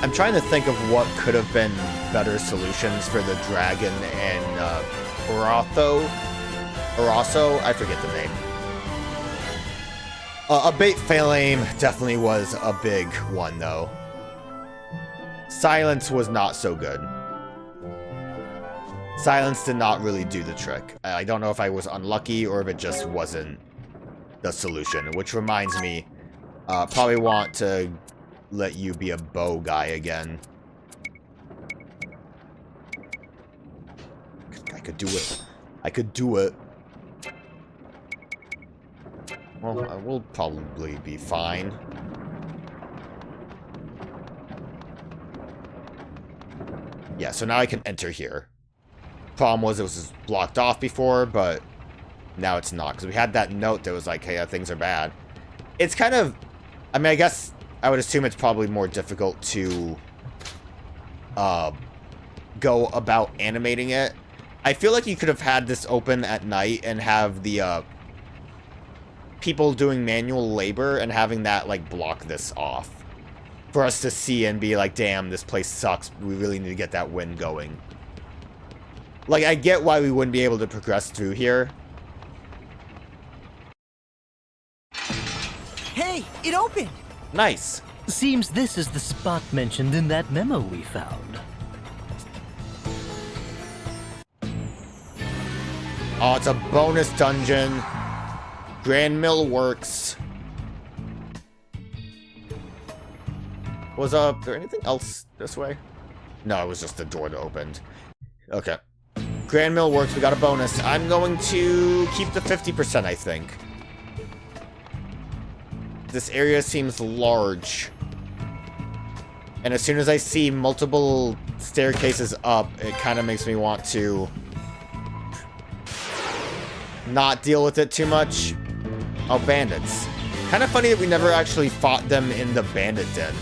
I'm trying to think of what could have been better solutions for the dragon and Arasso, I forget the name. A bait flame definitely was a big one though. Silence was not so good. Silence did not really do the trick. I don't know if I was unlucky or if it just wasn't the solution, which reminds me, probably want to let you be a bow guy again. I could do it. I could do it. Well, I will probably be fine. Yeah, so now I can enter here. Problem was it was just blocked off before, but now it's not. Because we had that note that was like, hey, things are bad. It's kind of... I mean, I guess I would assume it's probably more difficult to go about animating it. I feel like you could have had this open at night and have the people doing manual labor and having that, like, block this off. For us to see and be like, damn, this place sucks. We really need to get that wind going. Like, I get why we wouldn't be able to progress through here. Hey, it opened! Nice. Seems this is the spot mentioned in that memo we found. Oh, it's a bonus dungeon. Grand Mill Works. Was there anything else this way? No, it was just the door that opened. Okay. Grand Mill Works, we got a bonus. I'm going to keep the 50%, I think. This area seems large. And as soon as I see multiple staircases up, it kind of makes me want to not deal with it too much. Oh, bandits. Kind of funny that we never actually fought them in the bandit den.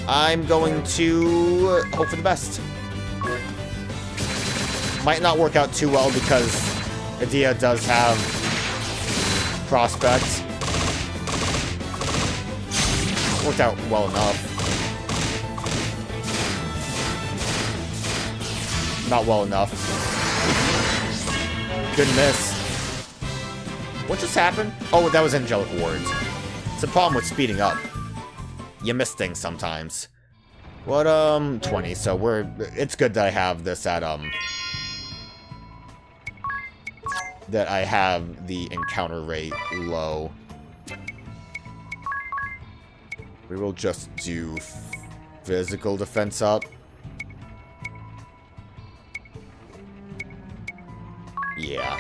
I'm going to hope for the best. Might not work out too well because Adia does have prospects. Worked out well enough. Not well enough. Good miss. What just happened? Oh, that was angelic wards. It's a problem with speeding up. You miss things sometimes. What, 20, so it's good that I have this at, that I have the encounter rate low. We will just do physical defense up. Yeah.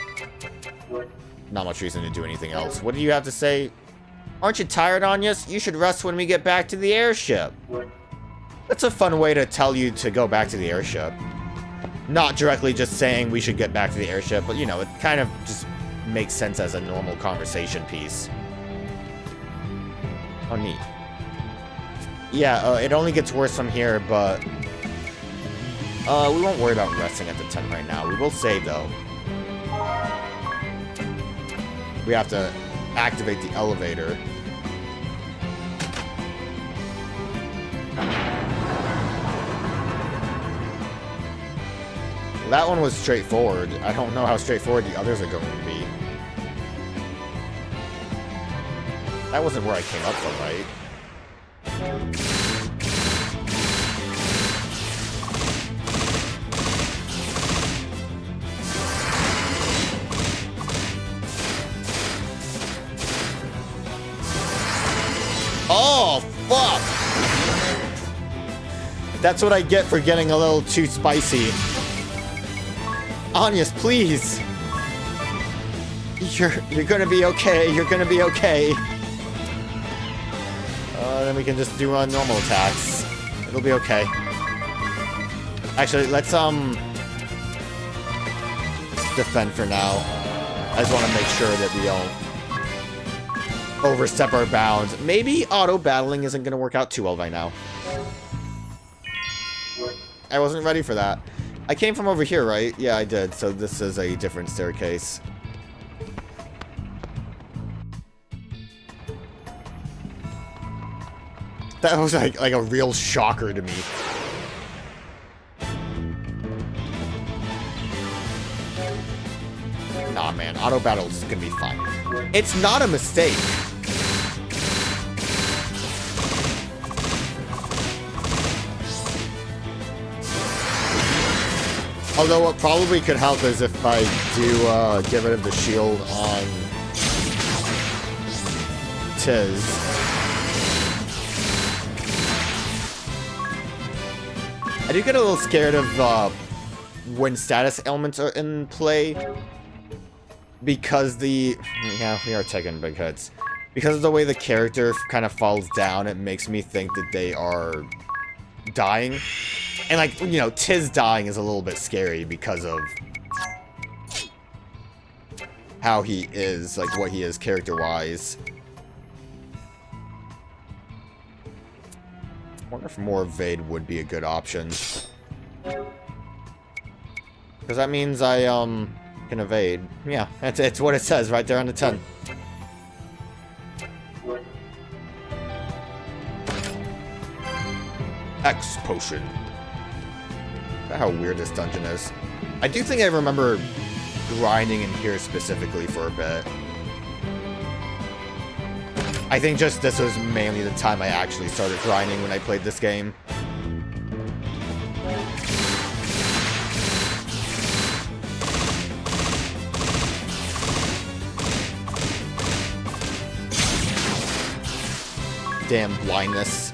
Not much reason to do anything else. What do you have to say? Aren't you tired, Agnès? You should rest when we get back to the airship. That's a fun way to tell you to go back to the airship. Not directly just saying we should get back to the airship, but, you know, it kind of just makes sense as a normal conversation piece. Oh, neat. Yeah, it only gets worse from here, but... we won't worry about resting at the tent right now. We will save, though. We have to activate the elevator. That one was straightforward. I don't know how straightforward the others are going to be. That wasn't where I came up from, right? Oh, fuck! That's what I get for getting a little too spicy. Agnès, please! You're gonna be okay, you're gonna be okay. Then we can just do normal attacks. It'll be okay. Actually, let's defend for now. I just want to make sure that we don't overstep our bounds. Maybe auto-battling isn't going to work out too well right now. I wasn't ready for that. I came from over here, right? Yeah, I did. So this is a different staircase. That was like a real shocker to me. Nah, man, auto battle's gonna be fine. It's not a mistake. Although what probably could help is if I do get rid of the shield on Tiz. I do get a little scared of when status elements are in play, because we are taking big hits. Because of the way the character kind of falls down, it makes me think that they are dying. And like, you know, Tiz dying is a little bit scary because of how he is, like what he is character-wise. I wonder if more evade would be a good option. Because that means I, can evade. Yeah, it's what it says right there on the 10. X potion. Look at how weird this dungeon is. I do think I remember grinding in here specifically for a bit. I think just this was mainly the time I actually started grinding when I played this game. Damn blindness.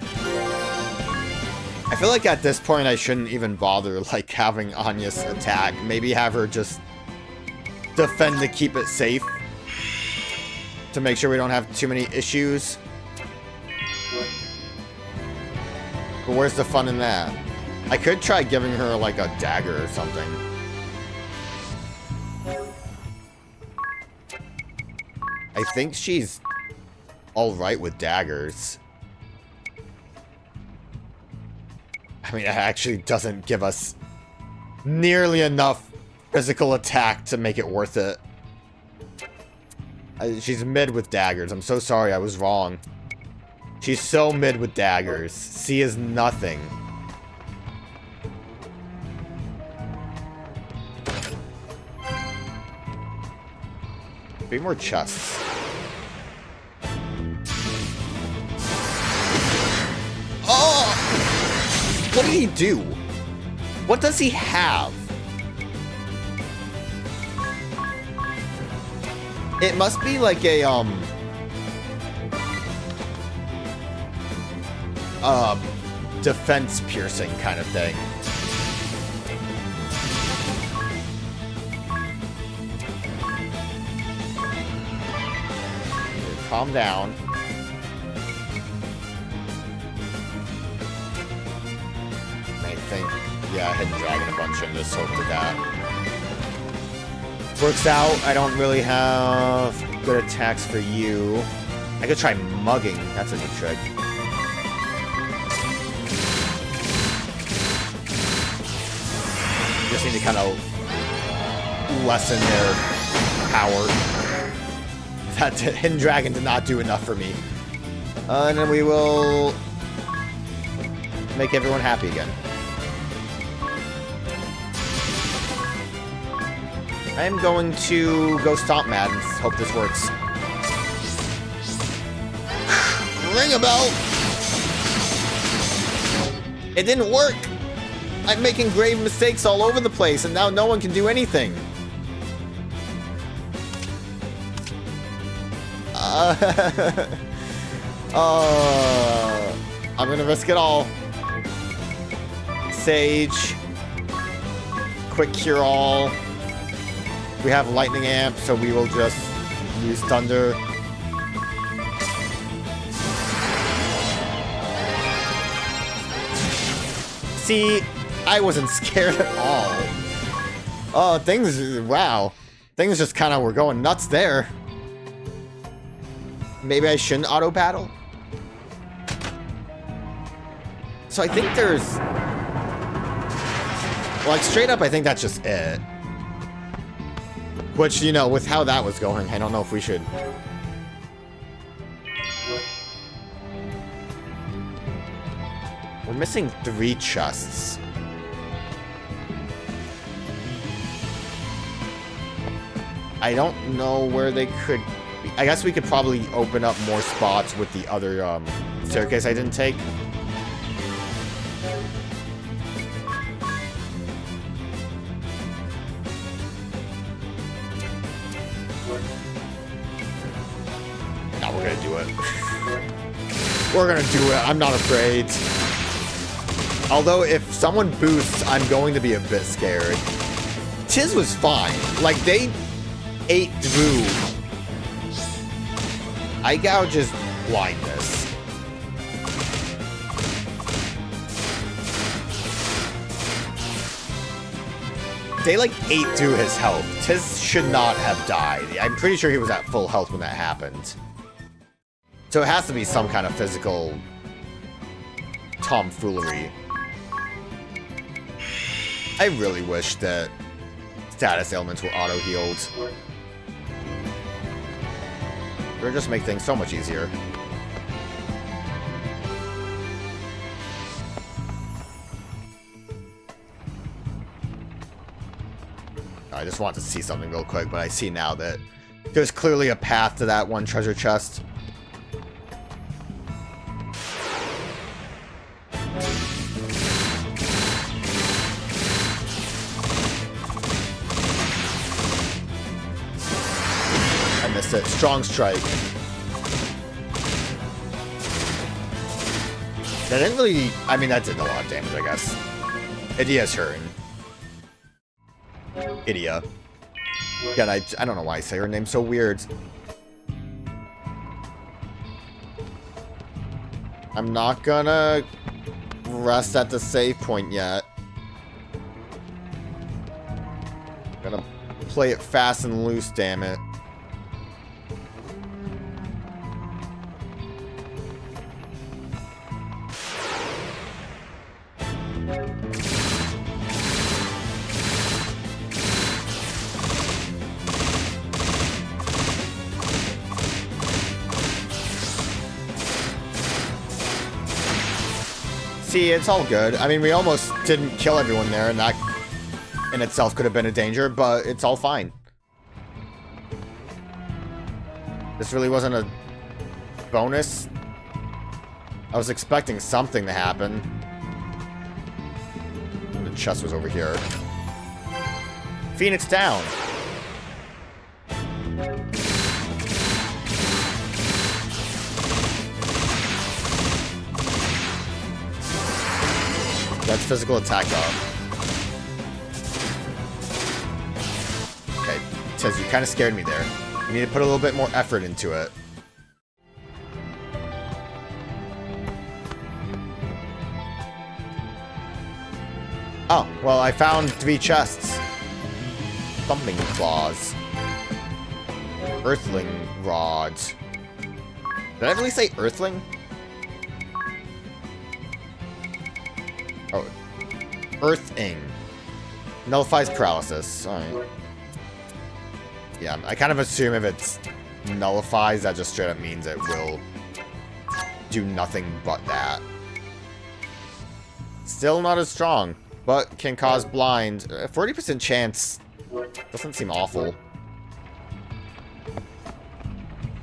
I feel like at this point I shouldn't even bother, like, having Agnès attack. Maybe have her just defend to keep it safe. To make sure we don't have too many issues. But where's the fun in that? I could try giving her, like, a dagger or something. I think she's alright with daggers. I mean, it actually doesn't give us nearly enough physical attack to make it worth it. She's mid with daggers. I'm so sorry, I was wrong. She's so mid with daggers. C is nothing. Be more chests. Oh! What did he do? What does he have? It must be like a, defense piercing kind of thing. Calm down. I think, yeah, hidden dragon a bunch and just hope that works out. I don't really have good attacks for you. I could try mugging. That's a good trick. Just need to kind of lessen their power. That hidden dragon did not do enough for me. And then we will make everyone happy again. I am going to go stomp mad and hope this works. Ring a bell! It didn't work! I'm making grave mistakes all over the place, and now no one can do anything. I'm gonna risk it all. Sage. Quick cure all. We have lightning amp, so we will just use thunder. See, I wasn't scared at all. Oh, wow. Things just kind of were going nuts there. Maybe I shouldn't auto battle. So I think there's, like, straight up, I think that's just it. Which, you know, with how that was going, I don't know if we should. missing 3 chests. I don't know where they could be. I guess we could probably open up more spots with the other staircase I didn't take. Now we're gonna do it. We're gonna do it. I'm not afraid. Although if someone boosts, I'm going to be a bit scared. Tiz was fine. Like, they ate through. Eye Gouge is blindness. They, like, ate through his health. Tiz should not have died. I'm pretty sure he was at full health when that happened. So it has to be some kind of physical tomfoolery. I really wish that status ailments were auto-healed. It would just make things so much easier. I just want to see something real quick, but I see now that there's clearly a path to that one treasure chest. I missed it. Strong strike. That didn't really... I mean, that did a lot of damage, I guess. Idia's hurting. Idia. Again, I don't know why I say her name so weird. I'm not gonna rest at the save point yet. I'm gonna play it fast and loose, damn it. See, it's all good. I mean, we almost didn't kill everyone there, and that in itself could have been a danger, but it's all fine. This really wasn't a bonus. I was expecting something to happen. The chest was over here. Phoenix down. That's physical attack up. Okay, Tiz, you kind of scared me there. You need to put a little bit more effort into it. Oh, well, I found 3 chests. Thumping claws. Earthling rods. Did I really say earthling? Oh, earthing. Nullifies paralysis. Alright. Yeah, I kind of assume if it's nullifies, that just straight up means it will do nothing but that. Still not as strong, but can cause blind. 40% chance doesn't seem awful.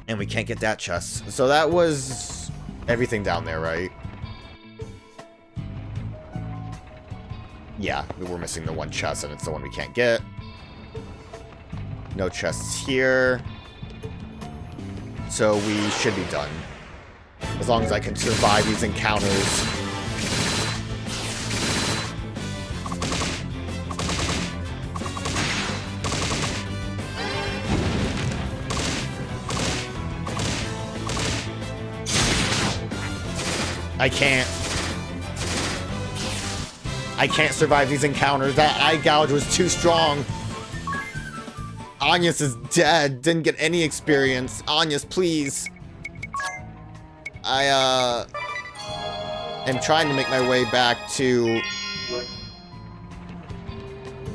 And we can't get that chest. So that was everything down there, right? Yeah, we're missing the one chest, and it's the one we can't get. No chests here. So we should be done. As long as I can survive these encounters. I can't survive these encounters. That eye gouge was too strong. Agnès is dead. Didn't get any experience. Agnès, please. I am trying to make my way back to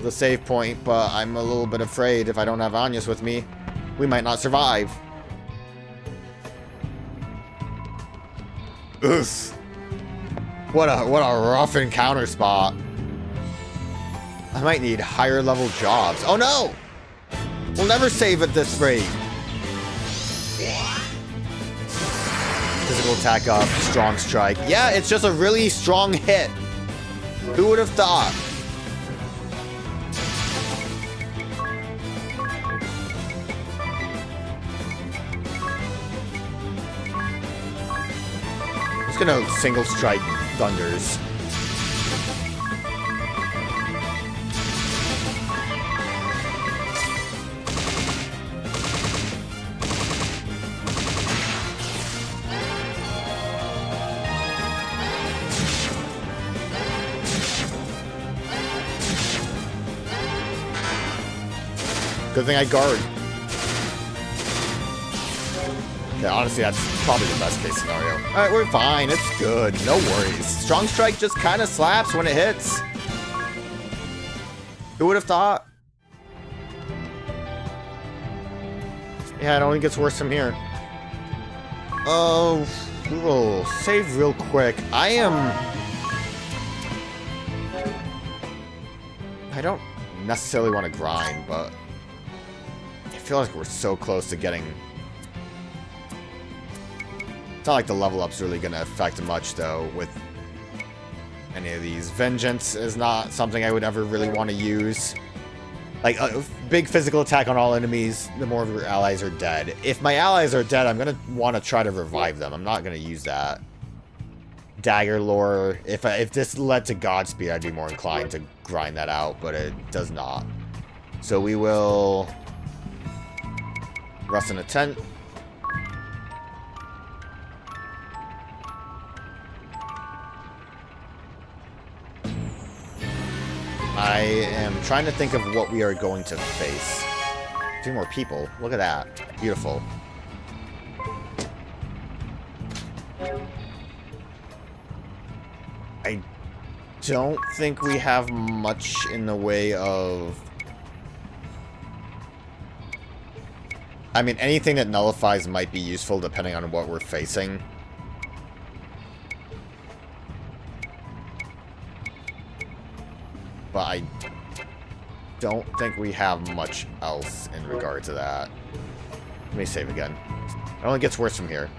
the save point, but I'm a little bit afraid if I don't have Agnès with me, we might not survive. Ugh. What a rough encounter spot. I might need higher level jobs. Oh no! We'll never save at this rate. Physical attack up, strong strike. Yeah, it's just a really strong hit. Who would have thought? Just gonna single strike thunders. Good thing I guard. Yeah, honestly, that's probably the best case scenario. Alright, we're fine. It's good. No worries. Strong Strike just kind of slaps when it hits. Who would have thought? Yeah, it only gets worse from here. Oh, we will save real quick. I don't necessarily want to grind, but I feel like we're so close to getting... It's not like the level up's really going to affect much, though, with any of these. Vengeance is not something I would ever really want to use. Like, a big physical attack on all enemies, the more of your allies are dead. If my allies are dead, I'm going to want to try to revive them. I'm not going to use that. Dagger lore. If this led to Godspeed, I'd be more inclined to grind that out, but it does not. So we will rest in a tent. I am trying to think of what we are going to face. 2 more people. Look at that. Beautiful. I don't think we have much in the way of... I mean, anything that nullifies might be useful depending on what we're facing. But I don't think we have much else in regard to that. Let me save again. It only gets worse from here.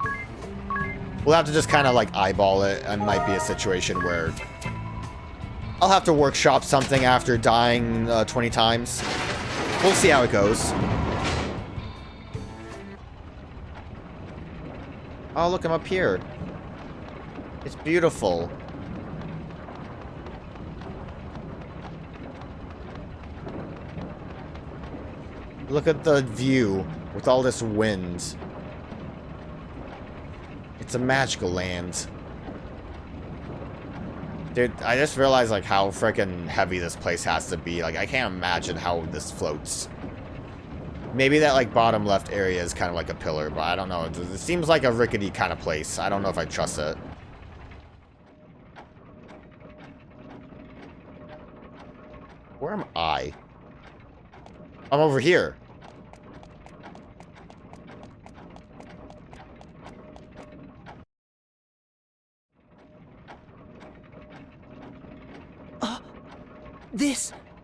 We'll have to just kind of like eyeball it. It might be a situation where I'll have to workshop something after dying 20 times. We'll see how it goes. Oh, look, I'm up here. It's beautiful. Look at the view with all this wind. It's a magical land. Dude, I just realized like how freaking heavy this place has to be. Like, I can't imagine how this floats. Maybe that like bottom left area is kind of like a pillar, but I don't know. It seems like a rickety kind of place. I don't know if I trust it. Where am I? I'm over here.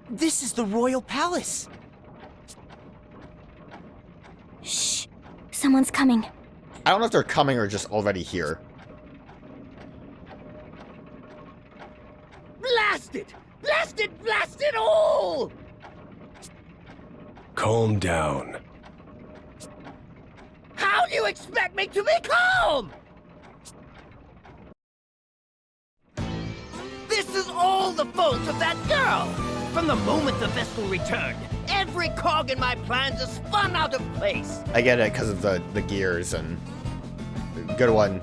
This is the royal palace. Shh. Someone's coming. I don't know if they're coming or just already here. Blast it! Blast it! Blast it all! Calm down. How do you expect me to be calm? This is all the fault of that girl! From the moment the vestal returned, every cog in my plans is spun out of place! I get it because of the gears and... Good one,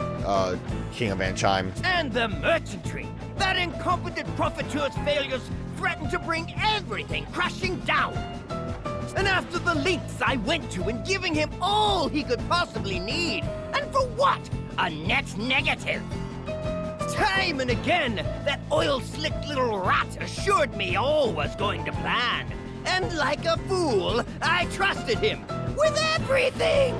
King of Anchime. And the merchantry! That incompetent profiteur's failures threatened to bring everything crashing down! And after the lengths I went to in giving him all he could possibly need, and for what? A net negative! Time and again, that oil-slicked little rat assured me all was going to plan. And like a fool, I trusted him with everything!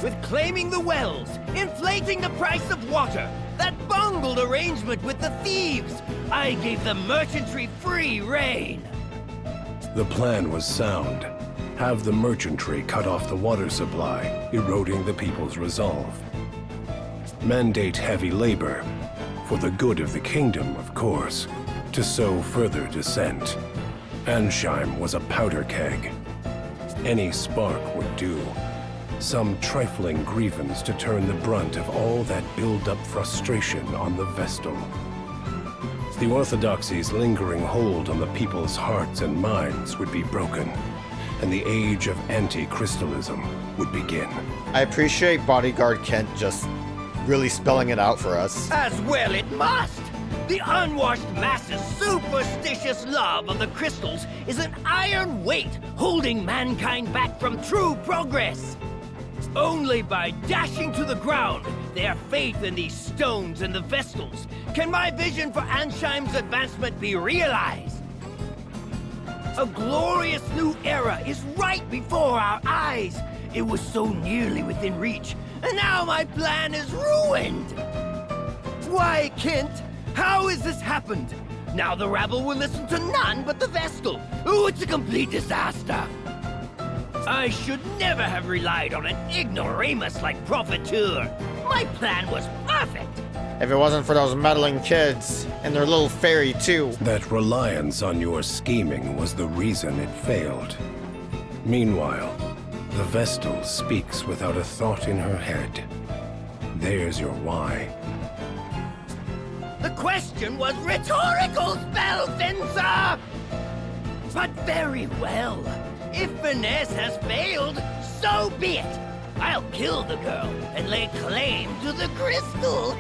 With claiming the wells, inflating the price of water, That bungled arrangement with the thieves! I gave the merchantry free rein! The plan was sound. Have the merchantry cut off the water supply, eroding the people's resolve. Mandate heavy labor, for the good of the kingdom, of course, to sow further dissent. Ansheim was a powder keg. Any spark would do. Some trifling grievance to turn the brunt of all that build-up frustration on the Vestal. The Orthodoxy's lingering hold on the people's hearts and minds would be broken, and the age of anti-crystalism would begin. I appreciate Bodyguard Kent just really spelling it out for us. As well it must! The unwashed masses' superstitious love of the crystals is an iron weight holding mankind back from true progress. Only by dashing to the ground their faith in these stones and the Vestals can my vision for Ansheim's advancement be realized. A glorious new era is right before our eyes. It was so nearly within reach, and now my plan is ruined. Why, Kent? How has this happened? Now the rabble will listen to none but the Vestal. Oh, it's a complete disaster. I should never have relied on an ignoramus like Profiteur. My plan was perfect. If it wasn't for those meddling kids, and their little fairy too. That reliance on your scheming was the reason it failed. Meanwhile, the Vestal speaks without a thought in her head. There's your why. The question was rhetorical, Spellfencer! But very well. If finesse has failed, so be it. I'll kill the girl and lay claim to the crystal.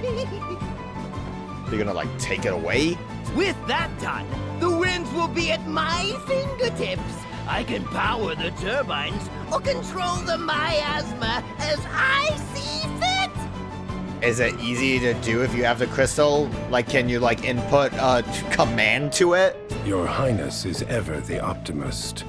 You're gonna, like, take it away? With that done, the winds will be at my fingertips. I can power the turbines or control the miasma as I see fit. Is it easy to do if you have the crystal? Like, can you, like, input a command to it? Your Highness is ever the optimist.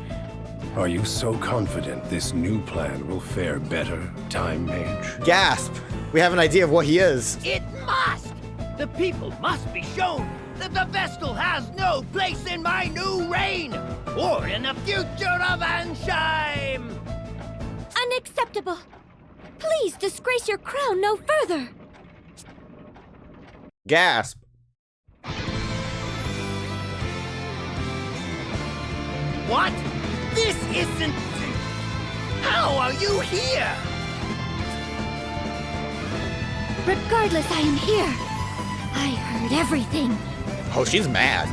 Are you so confident this new plan will fare better, Time Mage? Gasp! We have an idea of what he is. It must! The people must be shown that the Vestal has no place in my new reign, or in the future of Ansheim! Unacceptable! Please disgrace your crown no further! Gasp! What? This isn't... How are you here? Regardless, I am here. I heard everything. Oh, she's mad.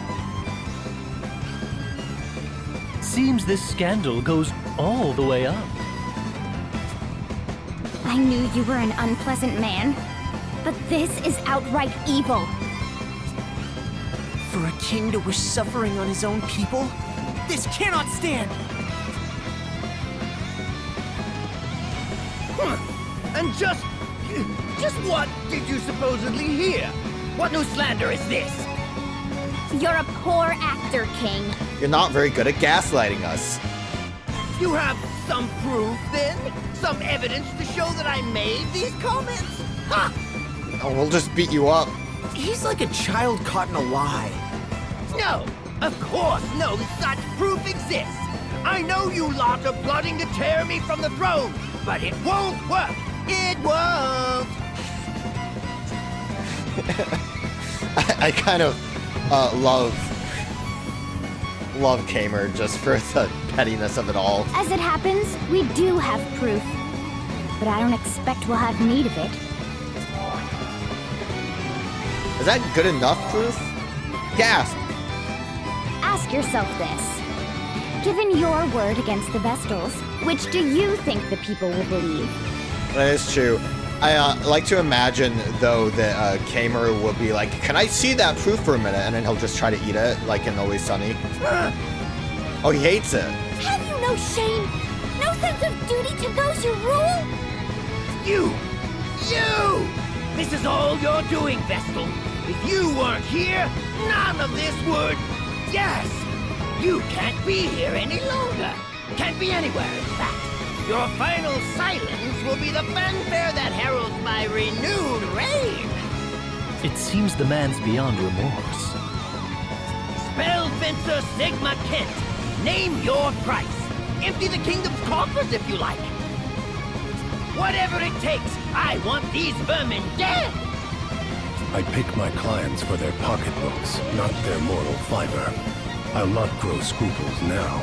Seems this scandal goes all the way up. I knew you were an unpleasant man, but this is outright evil. For a king to wish suffering on his own people? This cannot stand! And just what did you supposedly hear? What new slander is this? You're a poor actor, King. You're not very good at gaslighting us. You have some proof, then? Some evidence to show that I made these comments? Ha! Oh, we'll just beat you up. He's like a child caught in a lie. No, of course no such proof exists. I know you lot are plotting to tear me from the throne, but it won't work. It won't. I kind of love Kamer just for the pettiness of it all. As it happens, we do have proof. But I don't expect we'll have need of it. Is that good enough proof? Gasp! Ask yourself this. Given your word against the Vestals, which do you think the people will believe? That is true. I like to imagine, though, that Kamer will be like, can I see that proof for a minute? And then he'll just try to eat it, like in Always Sunny. Oh, he hates it. Have you no shame? No sense of duty to those you rule? You! This is all you're doing, Vestal. If you weren't here, none of this would... Yes! You can't be here any longer. Can't be anywhere, in fact. Your final silence will be the fanfare that heralds my renewed reign. It seems the man's beyond remorse. Spell Fencer Sigma Kent. Name your price. Empty the kingdom's coffers if you like. Whatever it takes, I want these vermin dead! I pick my clients for their pocketbooks, not their moral fiber. I'll not grow scruples now.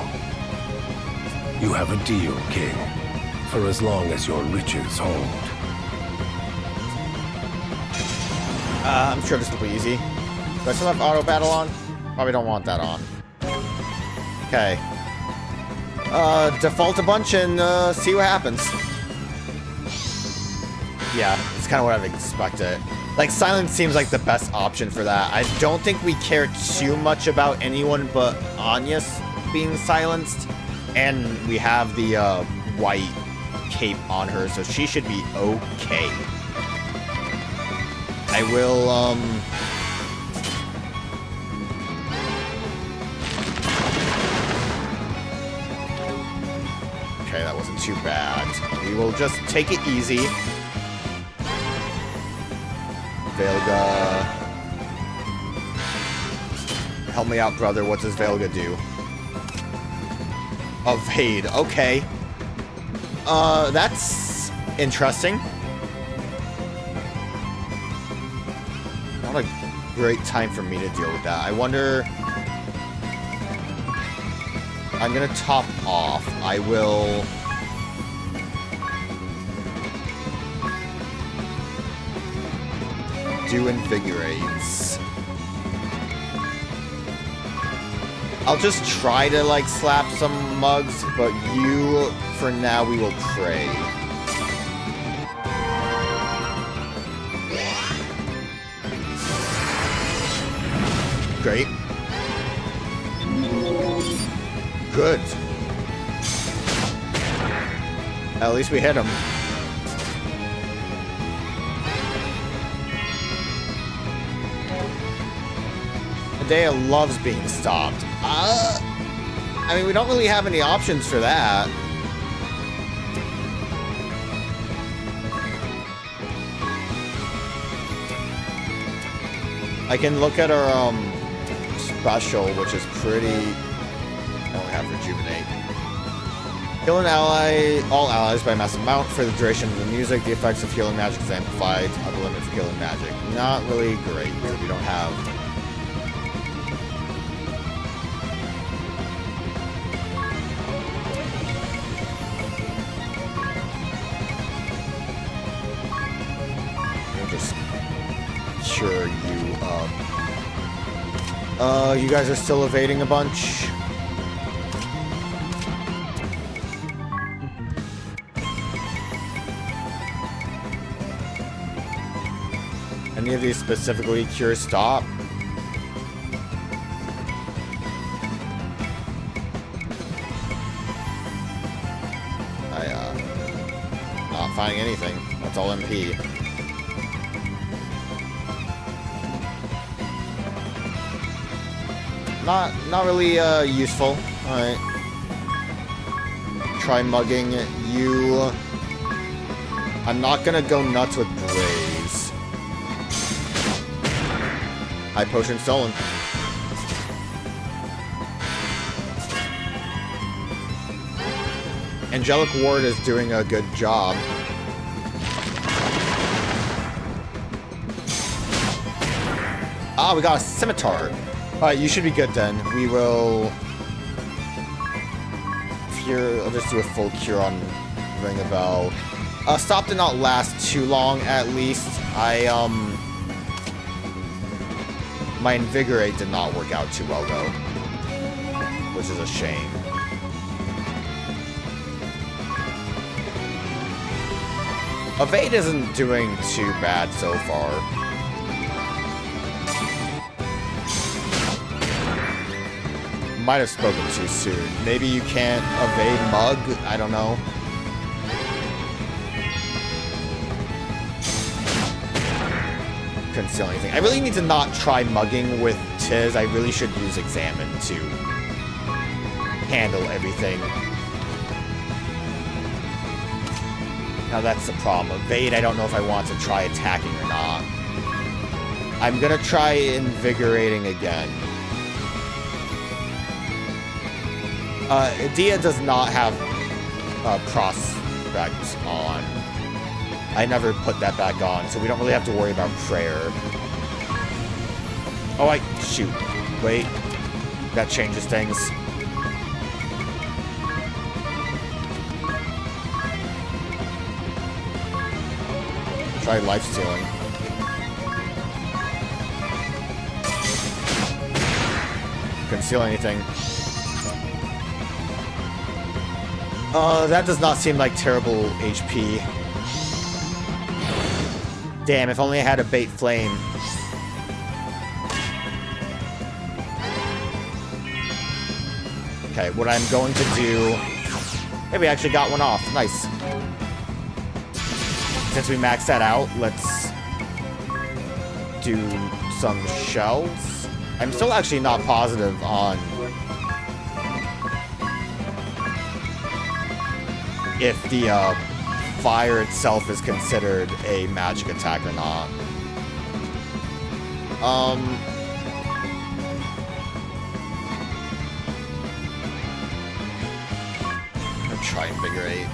You have a deal, King. For as long as your riches hold. I'm sure this will be easy. Do I still have auto battle on? Probably don't want that on. Okay. Default a bunch and see what happens. Yeah, it's kind of what I've expected. Like, silence seems like the best option for that. I don't think we care too much about anyone but Agnès being silenced. And we have the white cape on her, so she should be okay. I will, okay, that wasn't too bad. We will just take it easy. Velga. Help me out, brother. What does Velga do? Evade. Okay. That's interesting. Not a great time for me to deal with that. I wonder... I'm gonna top off. I will... do invigorates. I'll just try to, like, slap some mugs, but you, for now, we will pray. Great. Good. At least we hit him. Medea loves being stopped. I mean, we don't really have any options for that. I can look at our special, which is pretty... I only have Rejuvenate. Heal an ally, all allies by massive amount for the duration of the music. The effects of healing magic is amplified. Upper limit for healing magic. Not really great, because we don't have... Sure, you guys are still evading a bunch. Any of these specifically cure stop? Not finding anything. That's all MP. Not really useful. Alright. Try mugging you. I'm not gonna go nuts with Blaze. High potion stolen. Angelic Ward is doing a good job. Ah, we got a scimitar. Alright, you should be good then. We will... Cure... I'll just do a full cure on Ring a Bell. Stop did not last too long, at least. My Invigorate did not work out too well, though. Which is a shame. Evade isn't doing too bad so far. Might have spoken too soon. Maybe you can't evade Mug? I don't know. Couldn't steal anything. I really need to not try mugging with Tiz. I really should use Examine to handle everything. Now that's the problem. Evade, I don't know if I want to try attacking or not. I'm gonna try invigorating again. Dia does not have prospect on. I never put that back on, so we don't really have to worry about prayer. Oh, shoot. Wait. That changes things. Try life stealing. Couldn't steal anything. That does not seem like terrible HP. Damn, if only I had a bait flame. Okay, what I'm going to do... Hey, we actually got one off. Nice. Since we maxed that out, let's do some shells. I'm still actually not positive on if the fire itself is considered a magic attack or not. I'll try invigorate.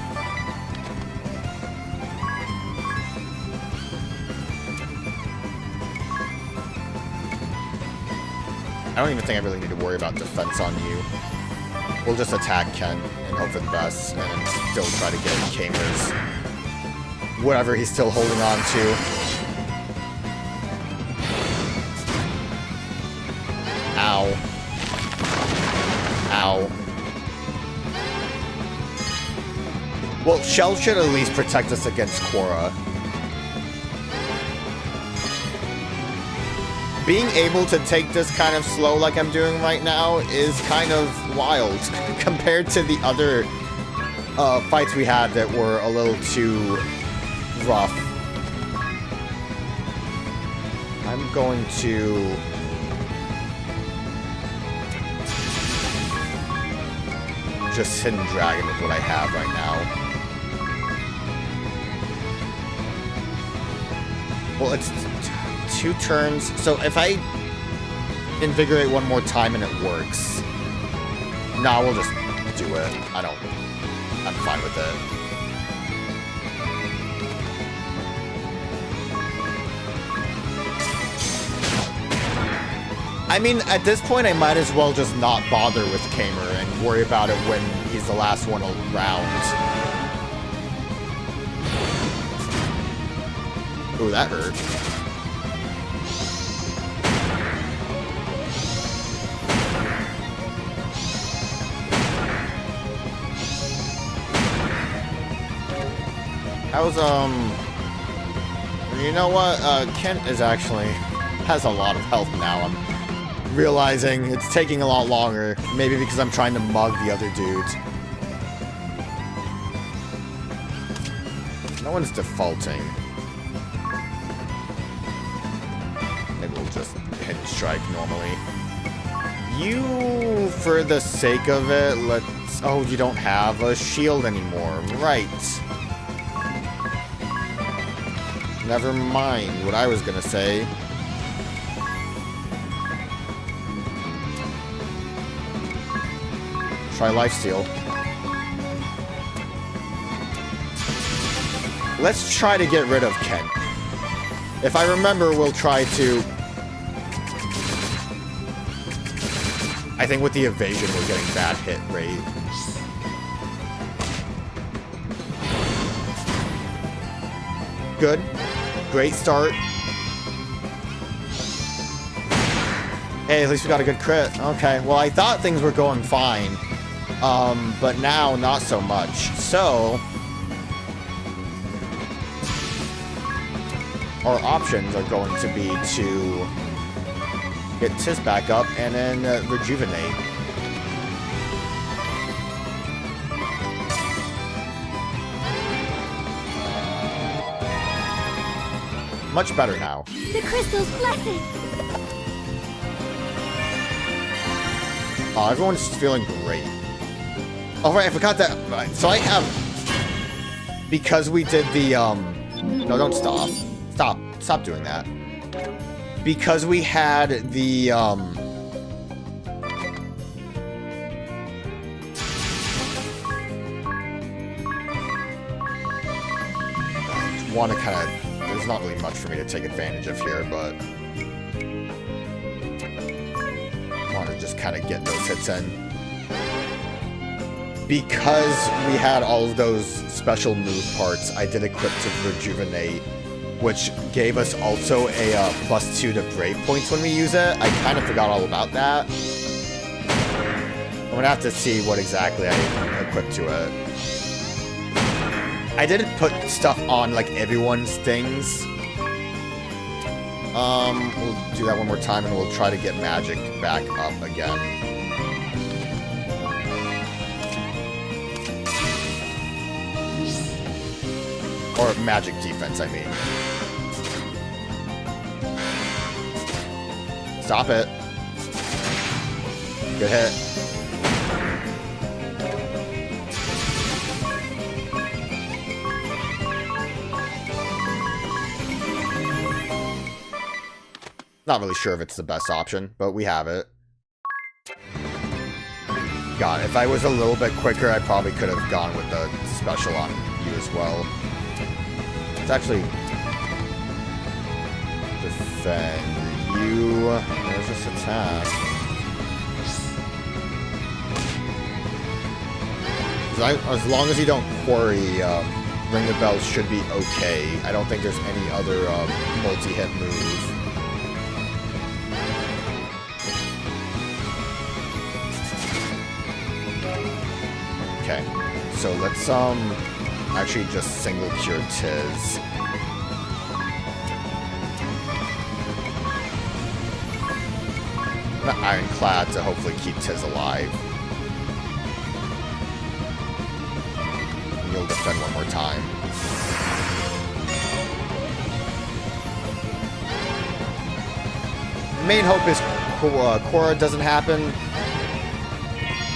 I don't even think I really need to worry about defense on you. We'll just attack Ken and hope for the best, and still try to get Kamer's whatever he's still holding on to. Ow. Ow. Well, Shell should at least protect us against Korra. Being able to take this kind of slow like I'm doing right now is kind of wild compared to the other fights we had that were a little too rough. I'm going to... just Hidden Dragon with what I have right now. Well, it's 2 turns, so if I invigorate one more time and it works, nah, we'll just do it. I'm fine with it. I mean, at this point, I might as well just not bother with Kamer and worry about it when he's the last one around. Ooh, that hurt. How's, you know what, Kent is actually, has a lot of health now. I'm realizing it's taking a lot longer, maybe because I'm trying to mug the other dudes. No one's defaulting. Maybe we'll just hit and strike normally. You, for the sake of it, let's, oh, you don't have a shield anymore, right. Never mind what I was gonna say. Try lifesteal. Let's try to get rid of Ken. If I remember, we'll try to... I think with the evasion, we're getting bad hit rate. Good. Great start. Hey, at least we got a good crit. Okay, well, I thought things were going fine. But now, not so much. So... our options are going to be to get Tis back up and then rejuvenate. Much better now. The crystal's blessing! Oh, everyone's feeling great. Oh, right, I forgot that. Right, so I have... because we did the, No, don't stop. Stop doing that. because we had the, want to kind of, there's not really much for me to take advantage of here, but want to just kind of get those hits in. Because we had all of those special move parts, I did equip to Rejuvenate, which gave us also a +2 to Brave points when we use it. I kind of forgot all about that. I'm going to have to see what exactly I equipped to it. I did put stuff on, like, everyone's things. We'll do that one more time, and we'll try to get magic back up again. Or magic defense, I mean. Stop it. Good hit. Not really sure if it's the best option, but we have it. God, if I was a little bit quicker, I probably could have gone with the special on you as well. It's actually... defend you. There's this attack. As long as you don't quarry, Ring the Bells should be okay. I don't think there's any other multi-hit move. Okay, so let's actually just single cure Tiz. I'm gonna Ironclad to hopefully keep Tiz alive. And you'll defend one more time. Main hope is Korra doesn't happen.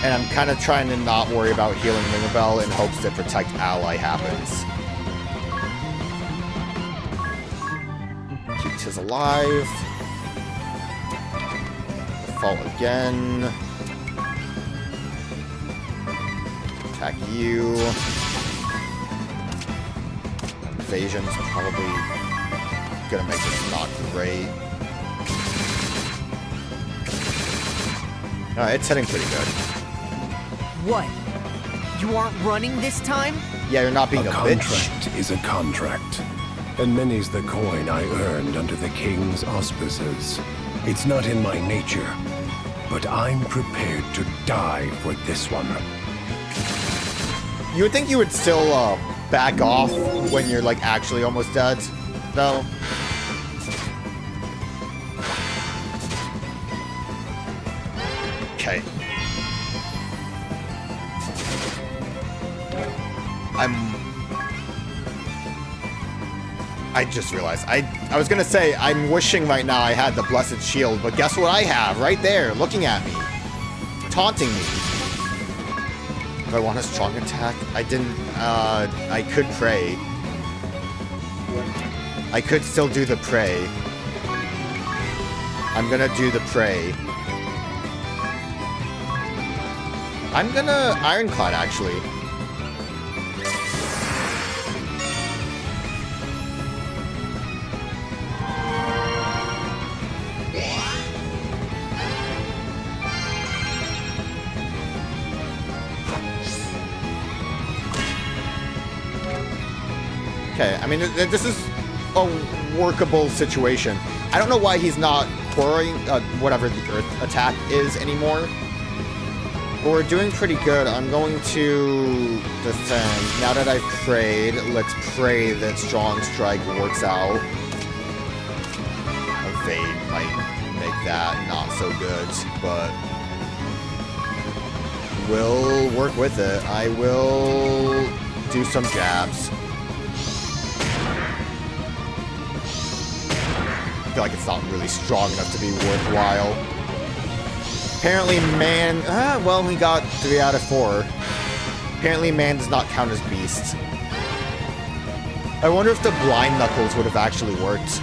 And I'm kind of trying to not worry about healing Ringabel in hopes that Protect Ally happens. Keep Tiz alive. Fall again. Attack you. Evasion's probably gonna make this not great. It's hitting pretty good. What? You aren't running this time? Yeah, you're not being a bitch. Contract is a contract, and many's the coin I earned under the king's auspices. It's not in my nature, but I'm prepared to die for this one. You would think you would still back off when you're like actually almost dead, though. Okay. I just realized. I was gonna say, I'm wishing right now I had the Blessed Shield, but guess what I have? Right there, looking at me. Taunting me. If I want a strong attack, I didn't, I could pray. I could still do the pray. I'm gonna do the pray. I'm gonna Ironclad, actually. Okay, I mean, this is a workable situation. I don't know why he's not quarrying, whatever the Earth attack is anymore. But we're doing pretty good. I'm going to defend. Now that I've prayed, let's pray that Strong Strike works out. Evade might make that not so good, but we'll work with it. I will do some jabs. I feel like it's not really strong enough to be worthwhile. Apparently man... well, we got 3 out of 4. Apparently man does not count as beast. I wonder if the blind knuckles would have actually worked.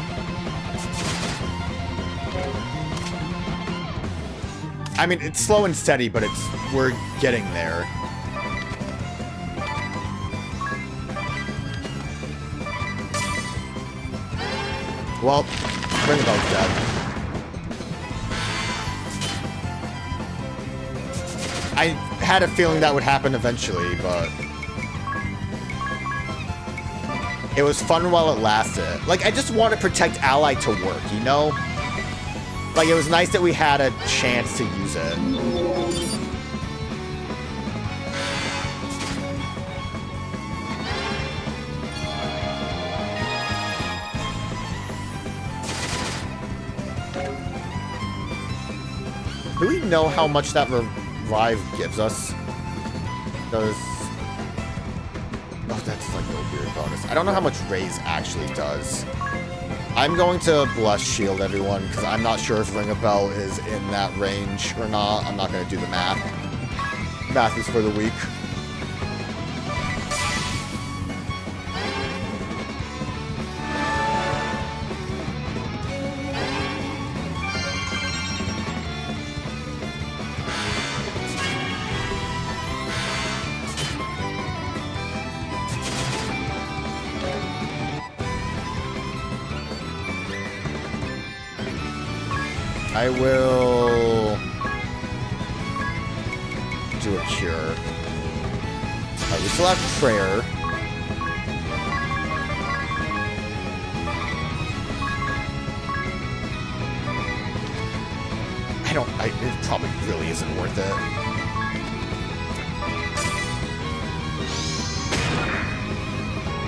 I mean, it's slow and steady, but we're getting there. Well, Ringabell's dead. I had a feeling that would happen eventually, but it was fun while it lasted. Like, I just want to protect Ally to work, you know? Like, it was nice that we had a chance to use it. Do we know how much that revive gives us? Does... Oh, that's like a weird bonus. I don't know how much Raise actually does. I'm going to Bless Shield everyone, because I'm not sure if Ring a Bell is in that range or not. I'm not going to do the math. Math is for the weak. I will do a cure. Alright, we still have prayer. It probably really isn't worth it.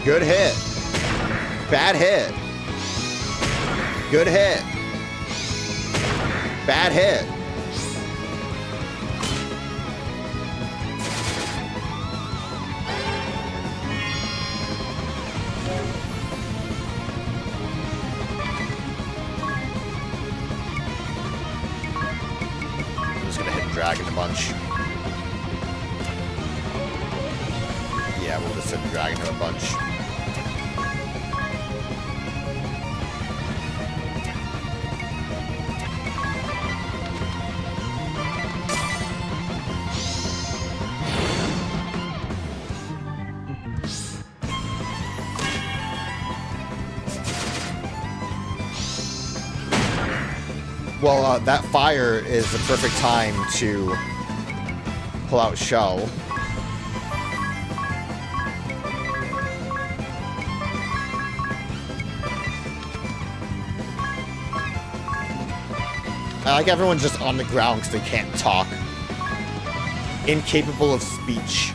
Good hit. Bad hit. Good hit. Bad hit. I'm just gonna hit Dragon a bunch. Yeah, we'll just hit Dragon a bunch. Well, that fire is the perfect time to pull out Shell. I like everyone's just on the ground because they can't talk. Incapable of speech.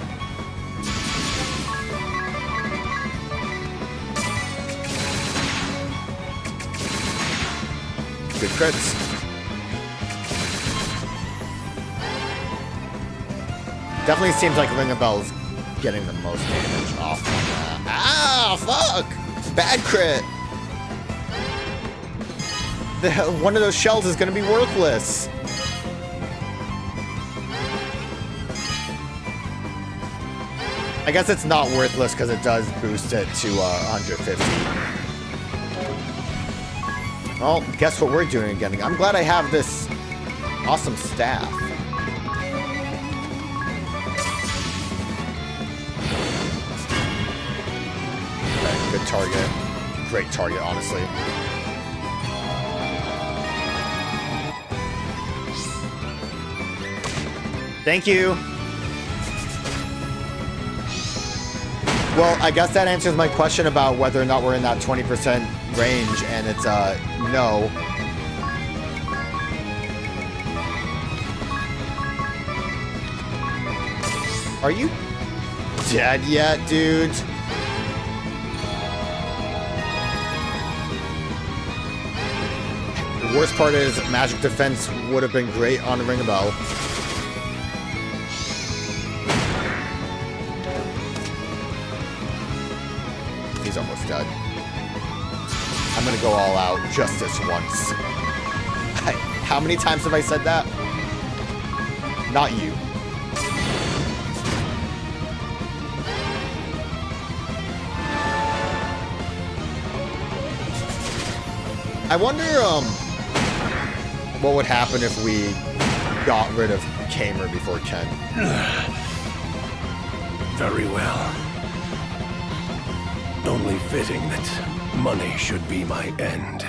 Good crits. Definitely seems like Ring a Bell's getting the most damage off on that. Ah, fuck! Bad crit! One of those shells is gonna be worthless. I guess it's not worthless because it does boost it to 150. Well, guess what we're doing again? I'm glad I have this awesome staff. Okay, good target. Great target, honestly. Thank you. Well, I guess that answers my question about whether or not we're in that 20% range, and it's, no. Are you dead yet, dude? The worst part is magic defense would have been great on the Ring a Bell. He's almost dead. I'm gonna go all out just this once. How many times have I said that? Not you. I wonder, what would happen if we got rid of Kamer before Kent. Very well. Only fitting that money should be my end.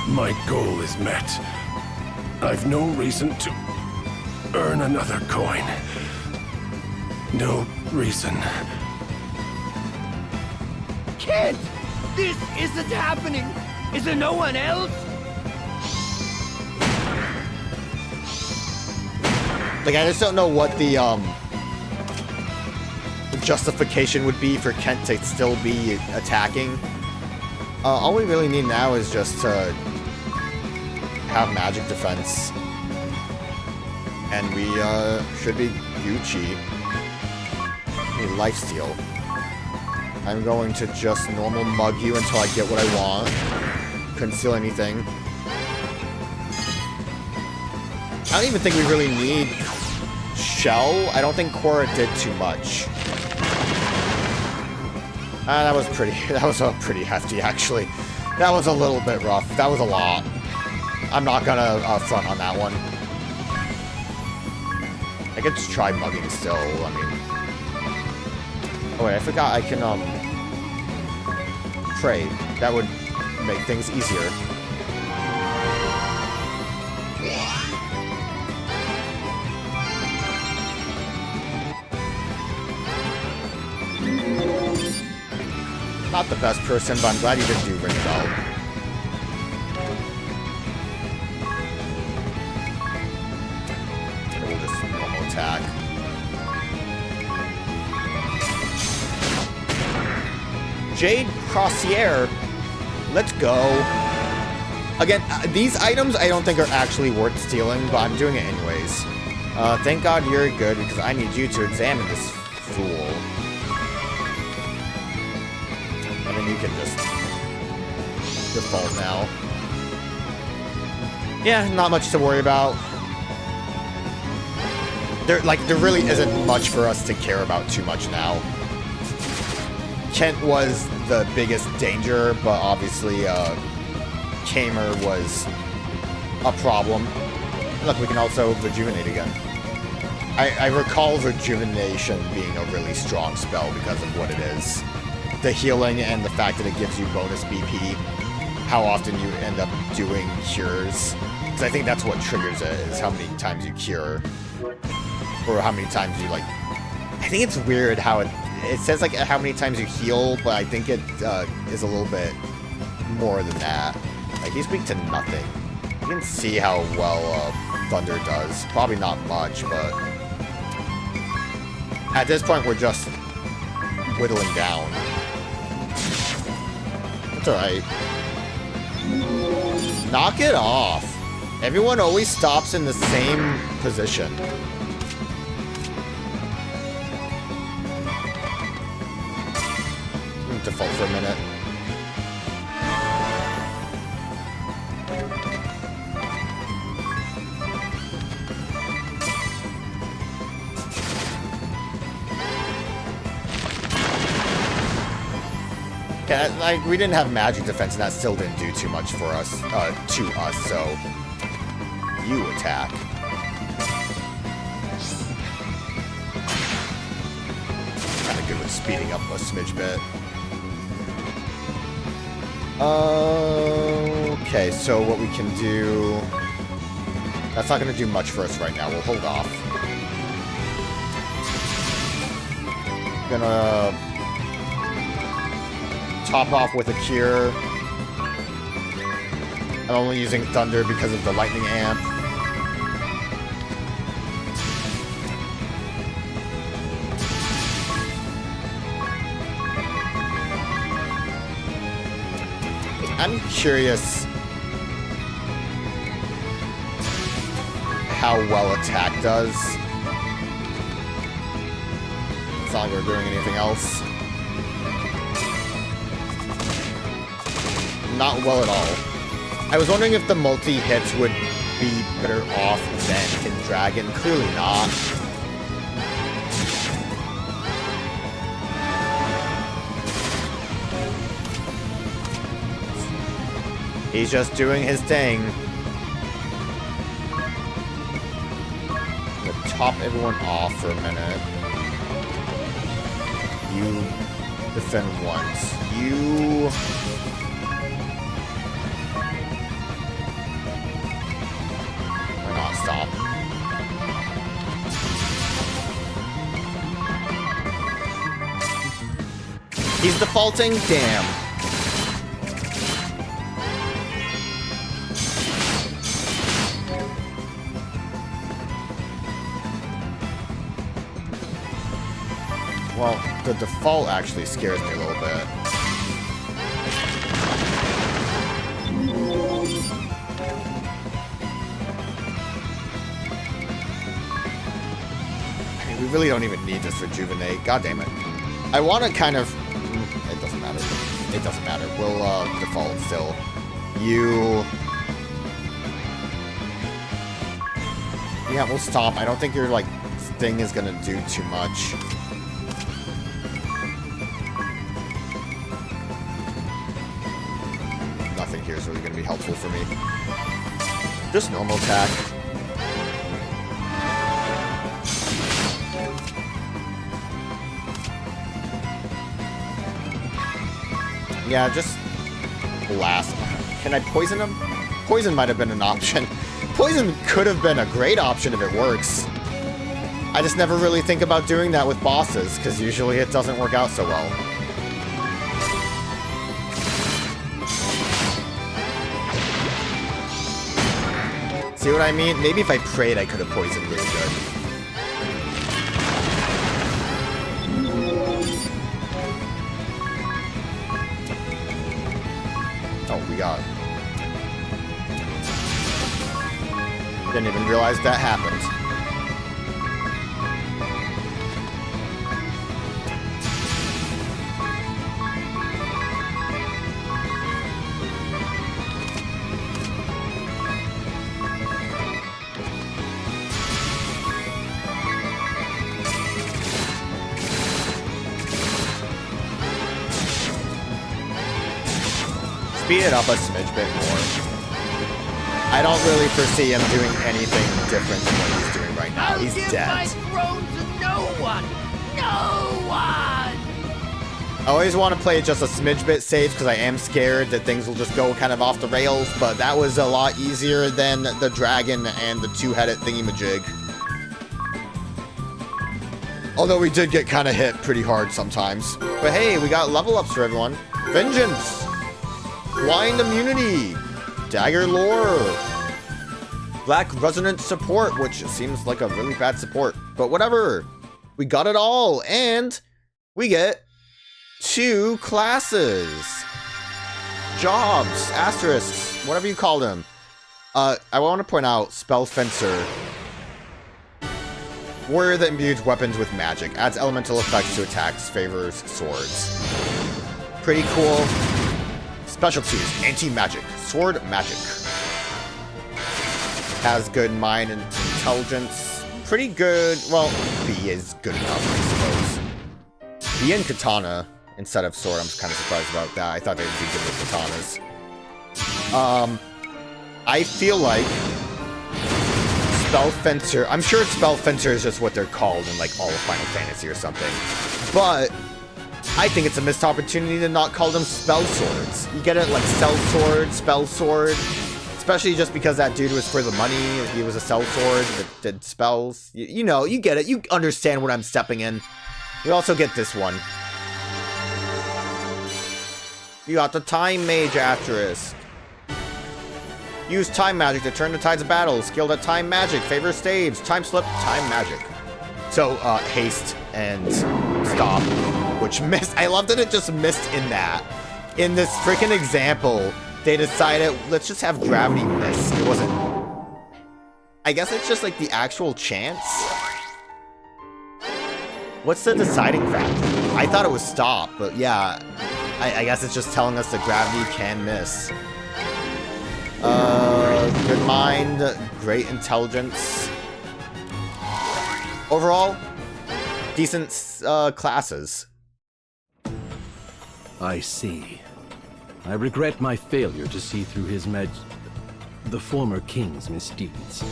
My goal is met. I've no reason to earn another coin. No reason. Kid! This isn't happening! Is there no one else? Like, I just don't know what the justification would be for Kent to still be attacking. All we really need now is just to have magic defense. And we should be Gucci. Need lifesteal. I'm going to just normal mug you until I get what I want. Couldn't steal anything. I don't even think we really need Shell. I don't think Cora did too much. That was pretty hefty, actually. That was a little bit rough. That was a lot. I'm not gonna front on that one. I could just try mugging still, I mean... Oh wait, I forgot I can, trade. That would make things easier. Not the best person, but I'm glad you didn't do ring bell. We'll just normal attack. Jade Crossier, let's go. Again, these items I don't think are actually worth stealing, but I'm doing it anyways. Thank God you're good, because I need you to examine this fool. And then you can just default now. Yeah, not much to worry about. There really isn't much for us to care about too much now. Kent was the biggest danger, but obviously, Kamer was a problem. Look, we can also rejuvenate again. I recall rejuvenation being a really strong spell because of what it is. The healing and the fact that it gives you bonus BP. How often you end up doing cures. Because I think that's what triggers it, is how many times you cure. Or how many times you, like... I think it's weird how it says, like, how many times you heal, but I think it is a little bit more than that. Like, he's weak to nothing. You can see how well Thunder does. Probably not much, but... At this point, we're just whittling down. That's alright. Knock it off. Everyone always stops in the same position. Default for a minute. Yeah, like, we didn't have magic defense, and that still didn't do too much for us, so you attack. Kinda good with speeding up a smidge bit. Okay, so what we can do... That's not going to do much for us right now. We'll hold off. Gonna... top off with a cure. I'm only using Thunder because of the Lightning Amp. I'm curious how well attack does. It's not like we're doing anything else. Not well at all. I was wondering if the multi-hits would be better off than in Dragon. Clearly not. He's just doing his thing. pop everyone off for a minute. You defend once. You... Why not stop? He's defaulting? Damn. Well, the default actually scares me a little bit. I mean, we really don't even need this rejuvenate. God damn it. I want to kind of... It doesn't matter. It doesn't matter. We'll default still. You... Yeah, we'll stop. I don't think your, like, thing is gonna do too much. Nothing here is really gonna be helpful for me. Just normal attack. Yeah, just blast. Can I poison him? Poison might have been an option. Poison could have been a great option if it works. I just never really think about doing that with bosses, because usually it doesn't work out so well. See what I mean? Maybe if I prayed, I could have poisoned really good. Oh, we got... Didn't even realize that happened. Speed it up a smidge bit more. I don't really foresee him doing anything different than what he's doing right now. He's dead. My throne to no one! No one! I always want to play just a smidge bit safe because I am scared that things will just go kind of off the rails, but that was a lot easier than the dragon and the two-headed thingy-majig. Although we did get kind of hit pretty hard sometimes. But hey, we got level ups for everyone. Vengeance! Blind immunity! Dagger lore! Black resonant support, which seems like a really bad support. But whatever! We got it all! And we get 2 classes! Jobs, asterisks, whatever you call them. I want to point out Spell Fencer. Warrior that imbues weapons with magic. Adds elemental effects to attacks, favors swords. Pretty cool. Specialties, anti-magic, sword magic. Has good mind and intelligence. Pretty good, well, B is good enough, I suppose. B and katana instead of sword, I'm kind of surprised about that. I thought they would be good with katanas. I feel like Spell Fencer, I'm sure Spell Fencer is just what they're called in like all of Final Fantasy or something. But I think it's a missed opportunity to not call them spell swords. You get it? Like cell sword, spell sword. Especially just because that dude was for the money. He was a cell sword that did spells. You know, you get it. You understand what I'm stepping in. We also get this one. You got the Time Mage asterisk. Use time magic to turn the tides of battle. Skilled at time magic. Favor staves. Time slip. Time magic. So, haste and stop. Which missed. I love that it just missed in that. In this freaking example, they decided, let's just have gravity miss. It wasn't... I guess it's just like the actual chance. What's the deciding factor? I thought it was stop, but yeah. I guess it's just telling us that gravity can miss. Good mind, great intelligence. Overall, decent classes. I see. I regret my failure to see through the former king's misdeeds.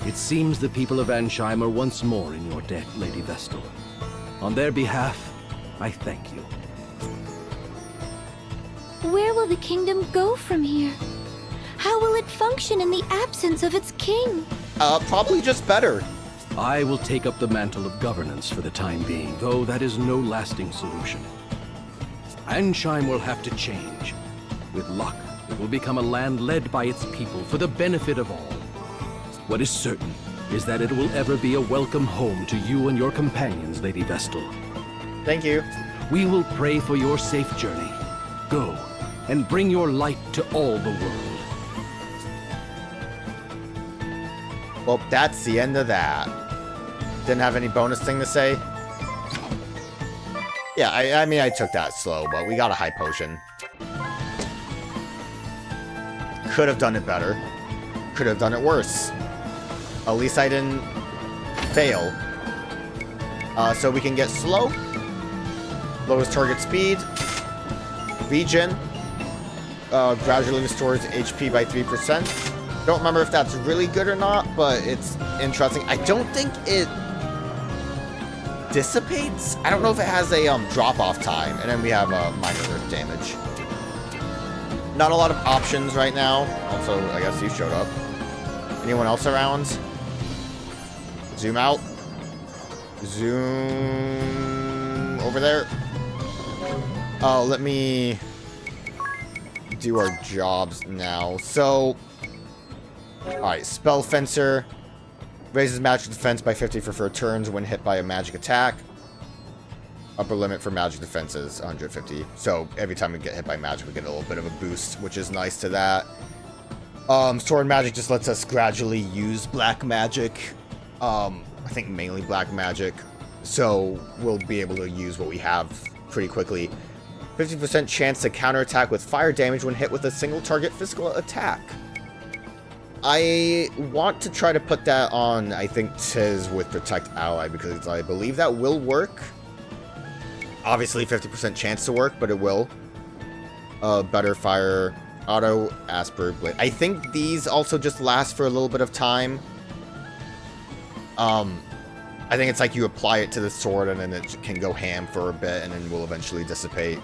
It seems the people of Ansheim are once more in your debt, Lady Vestal. On their behalf, I thank you. Where will the kingdom go from here? How will it function in the absence of its king? Probably just better. I will take up the mantle of governance for the time being, though that is no lasting solution. Ansheim will have to change. With luck, it will become a land led by its people for the benefit of all. What is certain is that it will ever be a welcome home to you and your companions, Lady Vestal. Thank you. We will pray for your safe journey. Go, and bring your light to all the world. Well, that's the end of that. Didn't have any bonus thing to say. Yeah, I mean, I took that slow, but we got a high potion. Could have done it better. Could have done it worse. At least I didn't fail. So we can get slow. Lowest target speed. Regen. Gradually restores HP by 3%. Don't remember if that's really good or not, but it's interesting. I don't think it dissipates. I don't know if it has a drop-off time. And then we have minor earth damage. Not a lot of options right now. Also, I guess you showed up. Anyone else around? Zoom out. Zoom over there. Oh, let me do our jobs now. So, alright, Spell Fencer. Raises magic defense by 50 for 4 turns when hit by a magic attack. Upper limit for magic defenses, 150. So, every time we get hit by magic, we get a little bit of a boost, which is nice to that. Sword magic just lets us gradually use black magic. I think mainly black magic. So, we'll be able to use what we have pretty quickly. 50% chance to counterattack with fire damage when hit with a single target physical attack. I want to try to put that on, I think, Tiz with Protect Ally, because I believe that will work. Obviously, 50% chance to work, but it will. Better fire, auto, Asper, Blade. I think these also just last for a little bit of time. I think it's like you apply it to the sword, and then it can go ham for a bit, and then will eventually dissipate.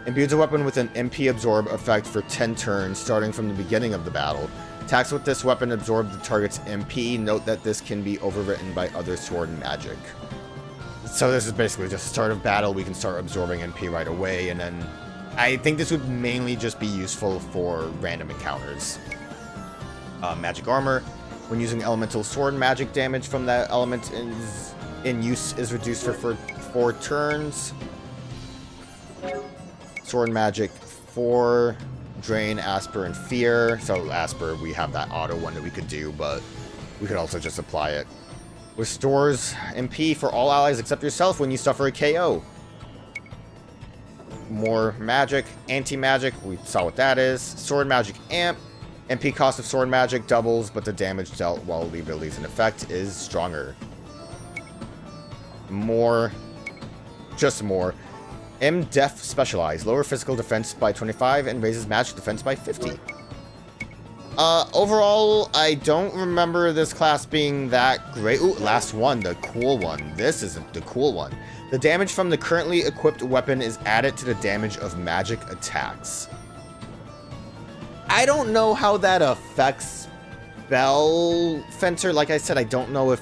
Imbues a weapon with an MP absorb effect for 10 turns, starting from the beginning of the battle. Attacks with this weapon absorb the target's MP. Note that this can be overwritten by other sword magic. So this is basically just start of battle. We can start absorbing MP right away, and then I think this would mainly just be useful for random encounters. Magic armor. When using elemental sword magic, damage from that element in use is reduced for 4 turns. Sword magic 4. Drain, Asper, and Fear. So Asper, we have that auto one that we could do, but we could also just apply it. Restores MP for all allies except yourself when you suffer a KO. More magic, anti-magic, we saw what that is. Sword magic amp. MP cost of sword magic doubles, but the damage dealt while the ability is in effect is stronger. More. Just more. M-Def Specialized. Lower physical defense by 25 and raises magic defense by 50. Overall, I don't remember this class being that great. Ooh, last one, the cool one. This is the cool one. The damage from the currently equipped weapon is added to the damage of magic attacks. I don't know how that affects Spell Fencer. Like I said, I don't know if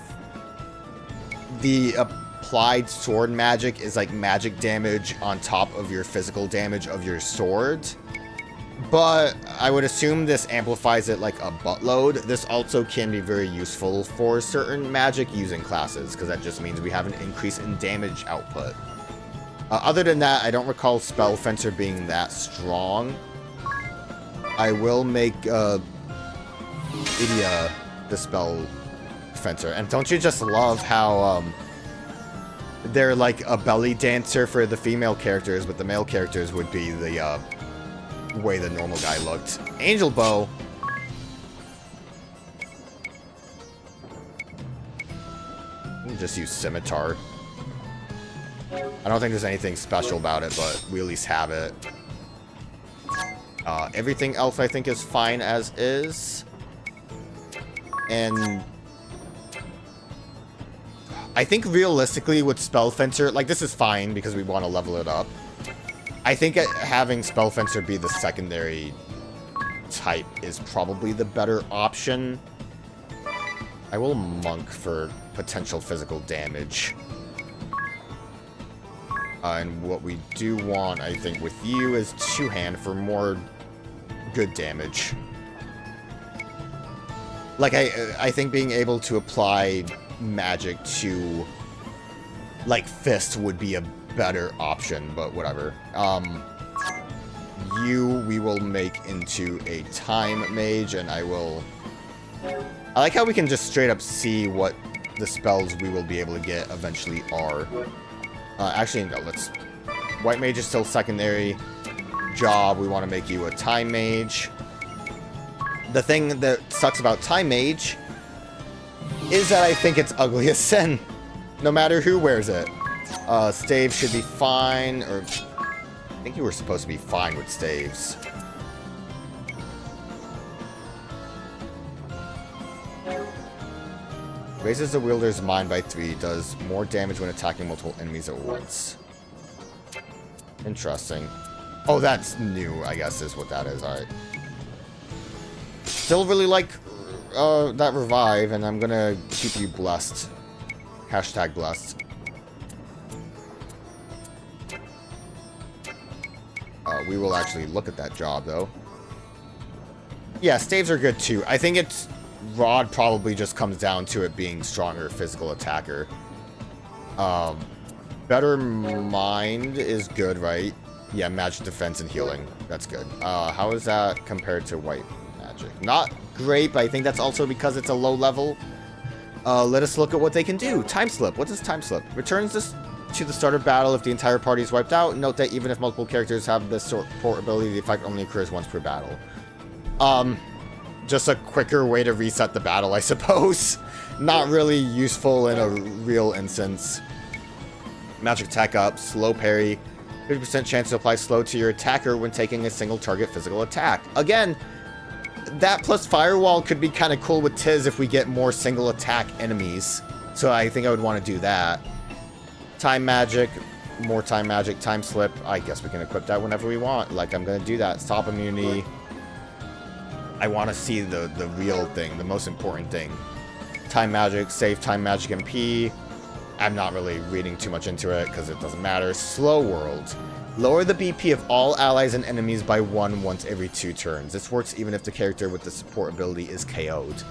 the applied sword magic is like magic damage on top of your physical damage of your sword. But I would assume this amplifies it like a buttload. This also can be very useful for certain magic using classes, because that just means we have an increase in damage output. Other than that, I don't recall Spell Fencer being that strong. I will make Idia the Spell Fencer. And don't you just love how they're like a belly dancer for the female characters, but the male characters would be the way the normal guy looked. Angel Bow. We'll just use Scimitar. I don't think there's anything special about it, but we at least have it. Everything else I think is fine as is. And I think realistically with Spell Fencer, like this is fine because we want to level it up. I think having Spell Fencer be the secondary type is probably the better option. I will Monk for potential physical damage. And what we do want, I think, with you is Two-Hand for more good damage. Like, I think being able to apply magic to, like, Fist would be a better option, but whatever. We will make into a Time Mage, and I like how we can just straight up see what the spells we will be able to get eventually are. Actually, no, White Mage is still secondary. Job, we want to make you a Time Mage. The thing that sucks about Time Mage is that I think it's ugly as sin, no matter who wears it. Stave should be fine, or I think you were supposed to be fine with staves. Raises the wielder's mind by 3, does more damage when attacking multiple enemies at once. Interesting. Oh, that's new, I guess, is what that is. Alright. Still really like that revive, and I'm gonna keep you blessed. Hashtag blessed. We will actually look at that job, though. Yeah, staves are good, too. I think it's... Rod probably just comes down to it being stronger physical attacker. Better Mind is good, right? Yeah, magic defense and healing. That's good. How is that compared to White Magic? Not great, but I think that's also because it's a low level. Let us look at what they can do. Time Slip. What does Time Slip? Returns this to the start of battle if the entire party is wiped out. Note that even if multiple characters have this support ability, the effect only occurs once per battle. Just a quicker way to reset the battle, I suppose. Not really useful in a real instance. Magic attack up, slow parry. 50% chance to apply slow to your attacker when taking a single target physical attack. Again, that plus Firewall could be kind of cool with Tiz if we get more single attack enemies. So I think I would want to do that. Time Magic, more Time Magic, Time Slip. I guess we can equip that whenever we want. Like, I'm going to do that. Stop immunity. I want to see the real thing, the most important thing. Time Magic, save Time Magic MP. I'm not really reading too much into it because it doesn't matter. Slow World. Lower the BP of all allies and enemies by 1 once every 2 turns. This works even if the character with the support ability is KO'd.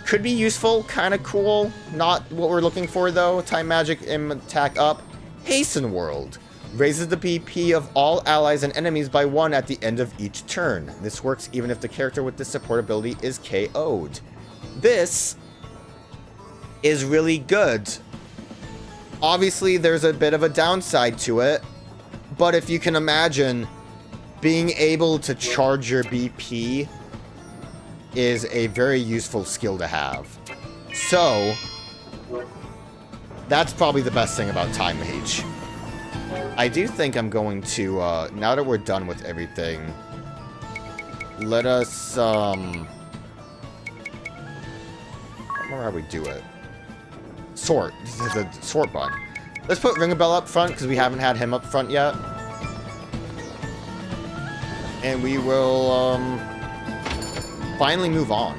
Could be useful, kind of cool. Not what we're looking for though. Time Magic attack up. Hasten World. Raises the BP of all allies and enemies by 1 at the end of each turn. This works even if the character with this support ability is KO'd. This is really good. Obviously, there's a bit of a downside to it, but if you can imagine, being able to charge your BP is a very useful skill to have. So, that's probably the best thing about Time Mage. I do think I'm going to, now that we're done with everything, let us, I don't remember how we do it. Sort. The sort button. Let's put Ringabel up front, because we haven't had him up front yet. And we will, finally move on.